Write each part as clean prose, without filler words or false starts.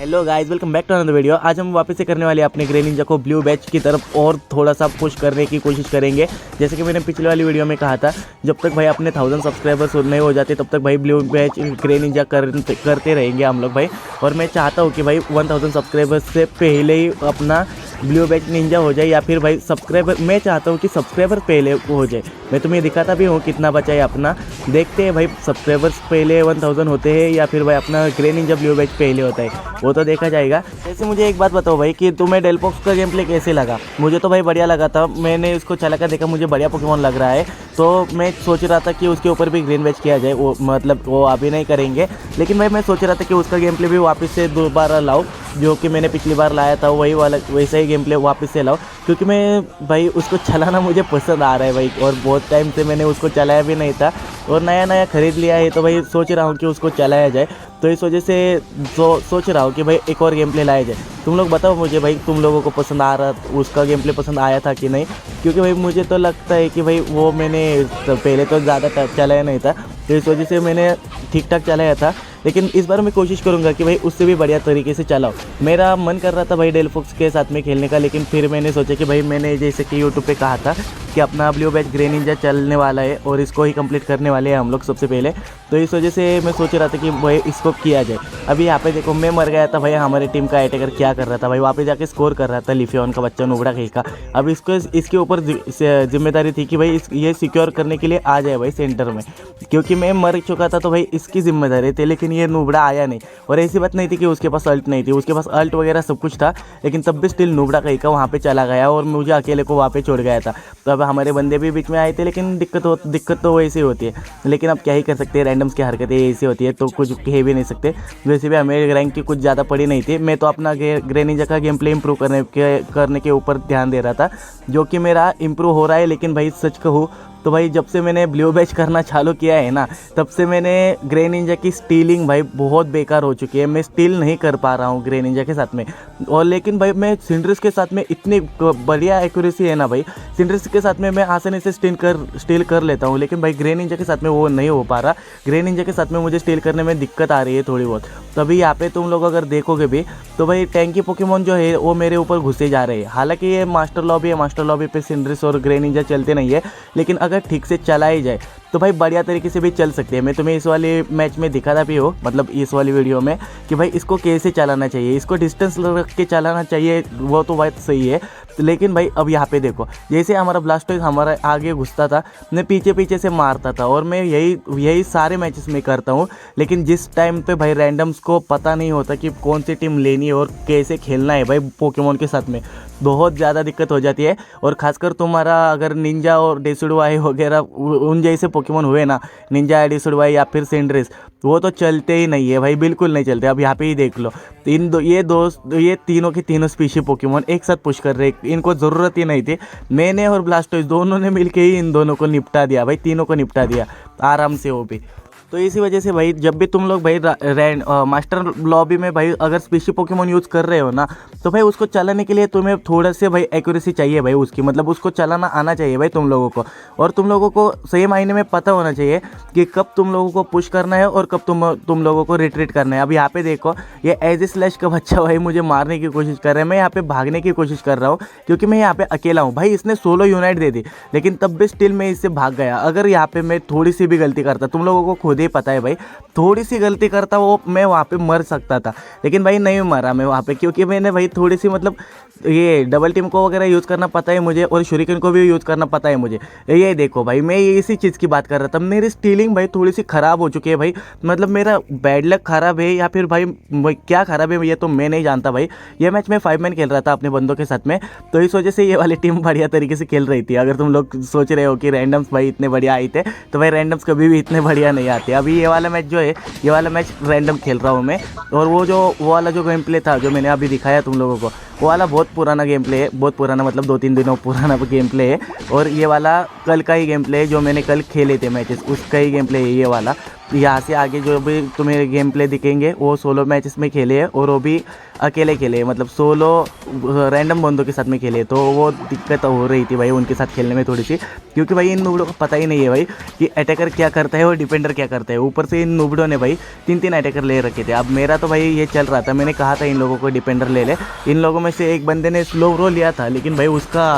Hello guys, welcome back to another video. आज हम वापस से करने वाले अपने ग्रे निंजा को ब्लू बैच की तरफ और थोड़ा सा पुश करने की कोशिश करेंगे। जैसे कि मैंने पिछले वाली वीडियो में कहा था, जब तक भाई अपने 1000 सब्सक्राइबर्स नहीं हो जाते तब तक भाई ब्लू बैच ग्रे निंजा करते रहेंगे हम लोग भाई। और मैं चाहता हूँ कि भाई 1000 सब्सक्राइबर्स से पहले ही अपना ब्लू बैच निंजा हो जाए, या फिर भाई सब्सक्राइबर, मैं चाहता हूँ कि सब्सक्राइबर पहले हो जाए। मैं तुम्हें दिखाता भी हूँ कितना बचा है अपना। देखते हैं भाई सब्सक्राइबर्स पहले 1000 होते हैं या फिर भाई अपना ग्रे निंजा ब्लू बैच पहले होता है, वो तो देखा जाएगा। जैसे मुझे एक बात बताओ भाई कि तुम्हें डेलपॉक्स का गेम प्ले कैसे लगा? मुझे तो भाई बढ़िया लगा था। मैंने इसको चला कर देखा, मुझे बढ़िया पोकेमॉन लग रहा है। तो मैं सोच रहा था कि उसके ऊपर भी ग्रीन बैच किया जाए। वो मतलब वो अभी नहीं करेंगे, लेकिन भाई मैं सोच रहा था कि उसका गेम प्ले भी वापस से दोबारा लाऊं, जो कि मैंने पिछली बार लाया था वही वाला वैसा ही गेम प्ले वापस से लाओ। क्योंकि मैं भाई उसको चलाना मुझे पसंद आ रहा है भाई, और बहुत टाइम से मैंने उसको चलाया भी नहीं था और नया नया ख़रीद लिया है। तो भाई सोच रहा हूँ कि उसको चलाया जाए। तो इस वजह से सोच रहा हूँ कि भाई एक और गेम प्ले लाया जाए। तुम लोग बताओ मुझे भाई, तुम लोगों को पसंद आ रहा, उसका गेम प्ले पसंद आया था कि नहीं? क्योंकि भाई मुझे तो लगता है कि भाई वो मैंने पहले तो ज़्यादा चलाया नहीं था, तो इस वजह से मैंने ठीक ठाक चलाया था। लेकिन इस बार मैं कोशिश करूंगा कि भाई उससे भी बढ़िया तरीके से चलाओ। मेरा मन कर रहा था भाई डेलफॉक्स के साथ में खेलने का, लेकिन फिर मैंने सोचा कि भाई मैंने जैसे कि यूट्यूब पे कहा था कि अपना ब्लू बैच ग्रे निंजा चलने वाला है और इसको ही कंप्लीट करने वाले हैं हम लोग सबसे पहले। तो इस वजह से मैं सोच रहा था कि भाई इसको किया जाए। अभी यहाँ पे देखो, मैं मर गया था भाई, हमारी टीम का अटैकर क्या कर रहा था भाई, वहाँ पे जाके स्कोर कर रहा था लिफियन का बच्चा नुबड़ा कहीं का। अब इसको इसके ऊपर जिम्मेदारी थी कि भाई ये सिक्योर करने के लिए आ जाए भाई सेंटर में, क्योंकि मैं मर चुका था तो भाई इसकी जिम्मेदारी थी। लेकिन ये नुबड़ा आया नहीं, और ऐसी बात नहीं थी कि उसके पास अल्ट नहीं थी, उसके पास अल्ट वगैरह सब कुछ था, लेकिन तब भी स्टिल नुबड़ा कहीं का वहाँ पे चला गया और मुझे अकेले को वहाँ पे छोड़ गया था। तो अब हमारे बंदे भी बीच में आए थे, लेकिन दिक्कत तो वैसे होती है। लेकिन अब क्या ही कर सकते हैं, रैंडम्स की हरकतें ऐसी होती है तो कुछ कह भी नहीं सकते। वैसे भी हमें रैंक की कुछ ज़्यादा पड़ी नहीं थी। मैं तो अपना ग्रे निंजा का गेम प्ले इंप्रूव करने के ऊपर ध्यान दे रहा था, जो कि मेरा इंप्रूव हो रहा है। लेकिन भाई सच कहूँ तो भाई जब से मैंने ब्लू बैच करना चालू किया है ना, तब से मैंने ग्रे निंजा की स्टीलिंग भाई बहुत बेकार हो चुकी है। मैं स्टील नहीं कर पा रहा हूँ ग्रे निंजा के साथ में। और लेकिन भाई मैं सिंड्रेस के साथ में इतनी बढ़िया एक्यूरेसी है ना भाई, सिंड्रेस के साथ में मैं आसानी से स्टील कर लेता हूँ, लेकिन भाई ग्रे निंजा के साथ में वो नहीं हो पा रहा। ग्रे निंजा के साथ में मुझे स्टील करने में दिक्कत आ रही है थोड़ी बहुत। तो अभी यहाँ पे तुम लोग अगर देखोगे भी तो भाई टैंकी पोकेमॉन जो है वो मेरे ऊपर घुसे जा रहे हैं। हालांकि ये मास्टर लॉबी है, मास्टर लॉबी पे सिंड्रेस और ग्रे निंजा चलते नहीं है, लेकिन अगर ठीक से चलाई जाए तो भाई बढ़िया तरीके से भी चल सकते हैं। मैं तुम्हें इस वाले मैच में दिखाता भी हो, मतलब इस वाली वीडियो में, कि भाई इसको कैसे चलाना चाहिए, इसको डिस्टेंस रख के चलाना चाहिए, वो तो बात सही है। लेकिन भाई अब यहाँ पे देखो, जैसे हमारा ब्लास्टोइज हमारा आगे घुसता था, मैं पीछे पीछे से मारता था, और मैं यही सारे मैचेस में करता हूँ। लेकिन जिस टाइम पे भाई रैंडम्स को पता नहीं होता कि कौन सी टीम लेनी है और कैसे खेलना है भाई पोकेमॉन के साथ में, बहुत ज़्यादा दिक्कत हो जाती है। और ख़ासकर तुम्हारा अगर निंजा और डेसिडुआई वगैरह उन जैसे पोकेमॉन हुए ना, निंजा डेसिडुआई या फिर सिंड्रेस, वो तो चलते ही नहीं है भाई, बिल्कुल नहीं चलते। अब यहाँ पे ही देख लो, ये तीनों के तीनों स्पीशी पोकेमॉन एक साथ पुश कर रहे, इनको ज़रूरत ही नहीं थी। मैंने और ब्लास्टोइज दोनों ने मिलके ही इन दोनों को निपटा दिया भाई, तीनों को निपटा दिया आराम से वो भी। तो इसी वजह से भाई जब भी तुम लोग भाई मास्टर लॉबी में भाई अगर स्पेशल पोकेमॉन यूज़ कर रहे हो ना, तो भाई उसको चलाने के लिए तुम्हें थोड़ा से भाई एक्यूरेसी चाहिए भाई उसकी, मतलब उसको चलाना आना चाहिए भाई तुम लोगों को। और तुम लोगों को सही मायने में पता होना चाहिए कि कब तुम लोगों को पुश करना है और कब तुम लोगों को रिट्रीट करना है। अब यहाँ पे देखो, ये एज ए स्लैश का बच्चा भाई मुझे मारने की कोशिश कर रहा है, मैं यहाँ पे भागने की कोशिश कर रहा हूँ क्योंकि मैं यहाँ पे अकेला हूँ भाई। इसने सोलो यूनाइट दे दी, लेकिन तब भी स्टिल मैं इससे भाग गया। अगर यहाँ पे मैं थोड़ी सी भी गलती करता, तुम लोगों को खुद ही पता है भाई, थोड़ी सी गलती करता वो मैं वहाँ पे मर सकता था। लेकिन भाई नहीं मरा मैं वहाँ पे, क्योंकि मैंने भाई थोड़ी सी, मतलब ये डबल टीम को वगैरह यूज़ करना पता है मुझे, और शुरिकन को भी यूज़ करना पता है मुझे। ये देखो भाई, मैं इसी चीज़ की बात कर रहा था। मेरी स्टीलिंग भाई थोड़ी सी ख़राब हो चुकी है भाई, मतलब मेरा बैड लक ख़राब है या फिर भाई क्या ख़राब है ये तो मैं नहीं जानता भाई। ये मैच मैं 5 मैन खेल रहा था अपने बंदों के साथ में, तो इस वजह से ये वाली टीम बढ़िया तरीके से खेल रही थी। अगर तुम लोग सोच रहे हो कि रैंडम्स भाई इतने बढ़िया आए थे, तो भाई रैंडम्स कभी भी इतने बढ़िया नहीं आते। अभी ये वाला मैच जो है, ये वाला मैच रैंडम खेल रहा हूँ मैं, और वो वाला जो गेम प्ले था जो मैंने अभी दिखाया तुम लोगों को, वो वाला बहुत पुराना गेम प्ले है, बहुत पुराना मतलब 2-3 दिनों पुराना गेम प्ले है। और ये वाला कल का ही गेम प्ले है, जो मैंने कल खेले थे मैचेस, उसका ही गेम प्ले है ये वाला। यहाँ से आगे जो भी तुम्हें गेम प्ले दिखेंगे वो सोलो मैचेस में खेले हैं, और वो भी अकेले खेले हैं, मतलब सोलो रैंडम बंदों के साथ में खेले। तो वो दिक्कत हो रही थी भाई उनके साथ खेलने में थोड़ी सी, क्योंकि भाई इन नूबड़ों को पता ही नहीं है भाई कि अटैकर क्या करता है और डिफेंडर क्या करता है। ऊपर से इन नूबड़ों ने भाई 3-3 अटैकर ले रखे थे। अब मेरा तो भाई ये चल रहा था, मैंने कहा था इन लोगों को डिफेंडर ले ले। इन लोगों में से एक बंदे ने स्लो रो लिया था, लेकिन भाई उसका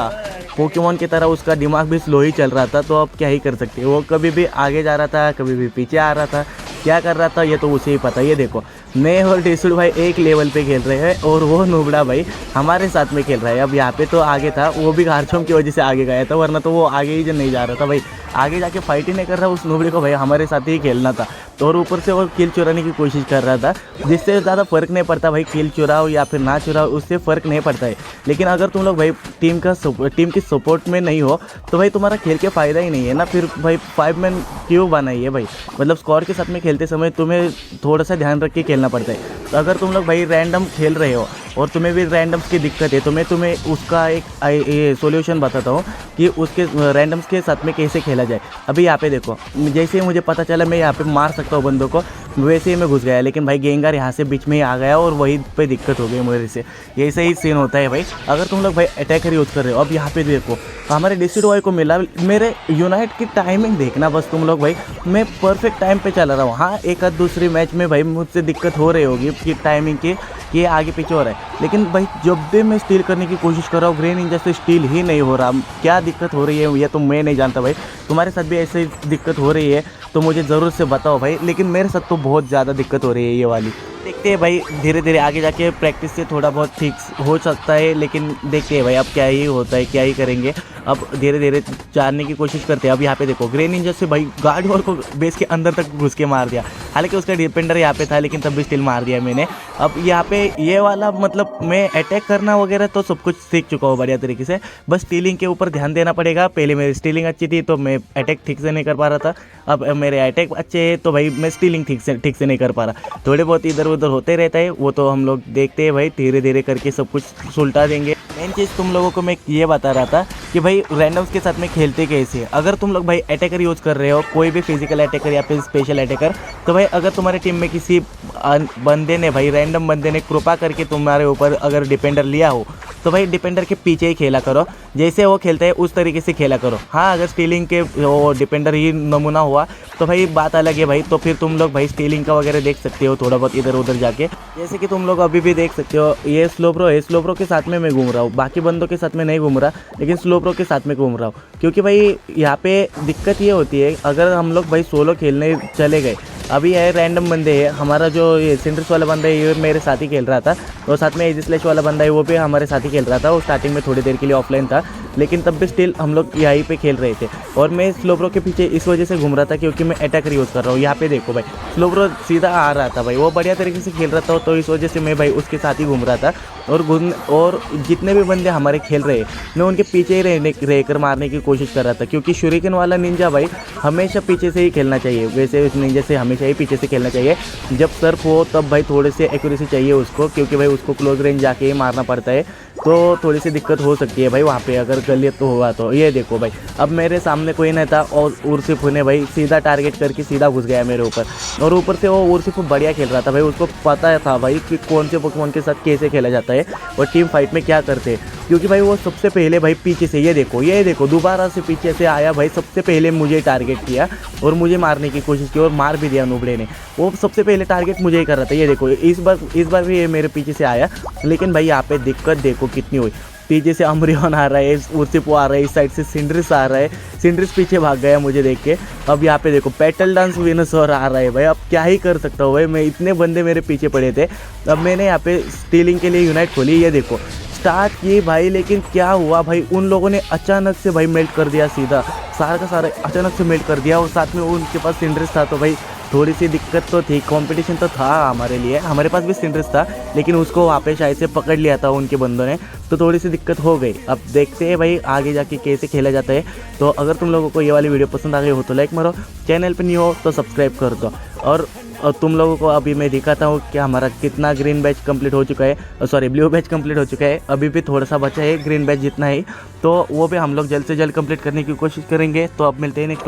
पोकेमॉन की तरह उसका दिमाग भी स्लो ही चल रहा था। तो अब क्या ही कर सकते, वो कभी भी आगे जा रहा था, कभी भी पीछे आ रहा था, क्या कर रहा था ये तो उसे ही पता। ये देखो मैं और डिसुड भाई एक लेवल पे खेल रहे हैं, और वो नुबड़ा भाई हमारे साथ में खेल रहा है। अब यहाँ पे तो आगे था, वो भी गारचोम की वजह से आगे गया था, वरना तो वो आगे ही नहीं जा रहा था भाई। आगे जाके फाइट ही नहीं कर रहा उस नुबड़े को, भाई हमारे साथ ही खेलना था। तो और ऊपर से वो किल चुराने की कोशिश कर रहा था, जिससे ज़्यादा फ़र्क नहीं पड़ता भाई, किल चुराओ या फिर ना चुराओ, उससे फ़र्क नहीं पड़ता है। लेकिन अगर तुम लोग भाई टीम की सपोर्ट में नहीं हो तो भाई तुम्हारा खेल के फ़ायदा ही नहीं है ना। फिर भाई 5 मैन क्यों बनाइए भाई, मतलब स्क्वाड के साथ में खेलते समय तुम्हें थोड़ा सा ध्यान रख के खेलना पड़ता है। तो अगर तुम लोग भाई रैंडम खेल रहे हो और तुम्हें भी रैंडम्स की दिक्कत है, तो मैं तुम्हें उसका एक सॉल्यूशन बताता हूँ कि उसके रैंडम्स के साथ में कैसे खेला जाए। अभी यहाँ पे देखो, जैसे ही मुझे पता चला मैं यहाँ पे मार सकता हूँ बंदों को, वैसे ही मैं घुस गया, लेकिन भाई गेंगार यहाँ से बीच में ही आ गया और वहीं पे दिक्कत हो गई मेरे से। ऐसे ही सीन होता है भाई अगर तुम लोग भाई अटैकर यूज़ कर रहे हो। अब यहाँ पे देखो हमारे डिस्ट्रिक्ट बॉय को मिला, मेरे यूनाइट की टाइमिंग देखना बस तुम लोग भाई, मैं परफेक्ट टाइम पे चला रहा हूँ। हाँ एक आध दूसरी मैच में भाई मुझसे दिक्कत हो रही होगी कि टाइमिंग की, कि ये आगे पीछे हो रहा है, लेकिन भाई जब भी मैं स्टील करने की कोशिश कर रहा हूँ ग्रेन निंजा से स्टील ही नहीं हो रहा। क्या दिक्कत हो रही है ये तो मैं नहीं जानता भाई, तुम्हारे साथ भी ऐसे दिक्कत हो रही है तो मुझे ज़रूर से बताओ भाई। लेकिन मेरे साथ तो बहुत ज़्यादा दिक्कत हो रही है ये वाली। देखते हैं भाई धीरे धीरे आगे जाके प्रैक्टिस से थोड़ा बहुत ठीक हो सकता है, लेकिन देखते हैं भाई अब क्या ही होता है, क्या ही करेंगे। अब धीरे धीरे जानने की कोशिश करते हैं। अब यहाँ पे देखो ग्रेन निंजा से भाई गार्ड वॉल को बेस के अंदर तक घुस के मार दिया, हालांकि उसका डिफेंडर यहाँ पे था लेकिन तब भी स्टिल मार दिया मैंने। अब यहाँ पे ये वाला मतलब मैं अटैक करना वगैरह तो सब कुछ सीख चुका हूँ बढ़िया तरीके से, बस स्टीलिंग के ऊपर ध्यान देना पड़ेगा। पहले मेरी स्टीलिंग अच्छी थी तो मैं अटैक ठीक से नहीं कर पा रहा था, अब मेरे अटैक अच्छे हैं तो भाई मैं स्टीलिंग ठीक से नहीं कर पा रहा। थोड़े बहुत इधर उधर होते रहता है, वो तो हम लोग देखते हैं भाई, धीरे धीरे करके सब कुछ सुलटा देंगे। मेन चीज़ तुम लोगों को मैं ये बता रहा था कि भाई रैंडम्स के साथ में खेलते कैसे। अगर तुम लोग भाई अटैकर यूज़ कर रहे हो, कोई भी फिजिकल अटैकर या फिर स्पेशल अटैकर, तो भाई अगर तुम्हारे टीम में किसी बंदे ने भाई रैंडम बंदे ने कृपा करके तुम्हारे ऊपर अगर डिफेंडर लिया हो, तो भाई डिफेंडर के पीछे ही खेला करो, जैसे वो खेलता है उस तरीके से खेला करो। हाँ अगर स्टीलिंग के वो डिफेंडर ही नमूना हुआ तो भाई बात अलग है भाई, तो फिर तुम लोग भाई स्टीलिंग का वगैरह देख सकते हो थोड़ा बहुत इधर उधर जाके। जैसे कि तुम लोग अभी भी देख सकते हो ये स्लो प्रो है, स्लो प्रो के साथ में मैं घूम रहा हूँ, बाकी बंदों के साथ में नहीं घूम रहा, लेकिन स्लो प्रो के साथ में घूम रहा हूँ। क्योंकि भाई यहाँ पे दिक्कत ये होती है अगर हम लोग भाई सोलो खेलने चले गए, अभी है रैंडम बंदे हैं, हमारा जो ये सिंड्रेस वाला बंदा है ये मेरे साथ ही खेल रहा था, और साथ में एजी स्लैश वाला बंदा है वो भी हमारे साथ ही खेल रहा था। वो स्टार्टिंग में थोड़ी देर के लिए ऑफलाइन था, लेकिन तब भी स्टिल हम लोग यहीं पे खेल रहे थे। और मैं स्लो प्रो के पीछे इस वजह से घूम रहा था क्योंकि मैं अटैकर यूज़ कर रहा हूँ। यहाँ पे देखो भाई स्लो प्रो सीधा आ रहा था भाई, वो बढ़िया तरीके से खेल रहा था, तो इस वजह से मैं भाई उसके साथ ही घूम रहा था। और जितने भी बंदे हमारे खेल रहे हैं मैं उनके पीछे ही रहकर मारने की कोशिश कर रहा था, क्योंकि शुरिकन वाला निंजा भाई हमेशा पीछे से ही खेलना चाहिए। वैसे उस निंजा से हमेशा ही पीछे से खेलना चाहिए, जब सर्फ हो तब भाई थोड़े से एक्यूरेसी चाहिए उसको, क्योंकि भाई उसको क्लोज रेंज जाके ही मारना पड़ता है, तो थोड़ी सी दिक्कत हो सकती है भाई वहाँ पे अगर गलत तो हुआ तो। ये देखो भाई अब मेरे सामने कोई नहीं था और उर्सिफ ने भाई सीधा टारगेट करके सीधा घुस गया मेरे ऊपर, और ऊपर से वो उर्सिफ बढ़िया खेल रहा था भाई, उसको पता था भाई कि कौन से पोकेमॉन के साथ कैसे खेला जाता है और टीम फाइट में क्या करते हैं। क्योंकि भाई वो सबसे पहले भाई पीछे से ये देखो दोबारा से पीछे से आया भाई, सबसे पहले मुझे टारगेट किया और मुझे मारने की कोशिश की और मार भी दिया नुबड़े ने। वो सबसे पहले टारगेट मुझे ही कर रहा था। ये देखो इस बार भी ये मेरे पीछे से आया, लेकिन भाई यहाँ पे दिक्कत देखो कितनी हुई। पीछे से अमरियन आ रहा है, उर्सिपो आ रहा है, इस साइड से सिंड्रिस आ रहा है, सिंड्रिस पीछे भाग गया मुझे देख के। अब यहाँ पे देखो पेटल डांस विनसर आ रहा है भाई, अब क्या ही कर सकता हूँ भाई, मैं इतने बंदे मेरे पीछे पड़े थे। अब मैंने यहाँ पे स्टीलिंग के लिए यूनाइट खोली, ये देखो स्टार्ट की भाई, लेकिन क्या हुआ भाई उन लोगों ने अचानक से भाई मेल्ट कर दिया, सीधा सारा का सारा अचानक से मेल्ट कर दिया, और साथ में उनके पास सिंड्रिस था, तो भाई थोड़ी सी दिक्कत तो थी। कंपटीशन तो था हमारे लिए, हमारे पास भी सिंड्रिस था, लेकिन उसको वहाँ पे शायद से पकड़ लिया था उनके बंदों ने, तो थोड़ी सी दिक्कत हो गई। अब देखते हैं भाई आगे जाके कैसे खेला जाता है। तो अगर तुम लोगों को ये वाली वीडियो पसंद आ गई हो तो लाइक मारो, चैनल पे नहीं हो तो सब्सक्राइब कर दो, और और तुम लोगों को अभी मैं दिखाता हूँ कि हमारा कितना ग्रीन बैच कंप्लीट हो चुका है, सॉरी ब्लू बैच कंप्लीट हो चुका है। अभी भी थोड़ा सा बचा है ग्रीन बैच जितना ही, तो वो भी हम लोग जल्द से जल्द कंप्लीट करने की कोशिश करेंगे। तो अब मिलते हैं नेक्स्ट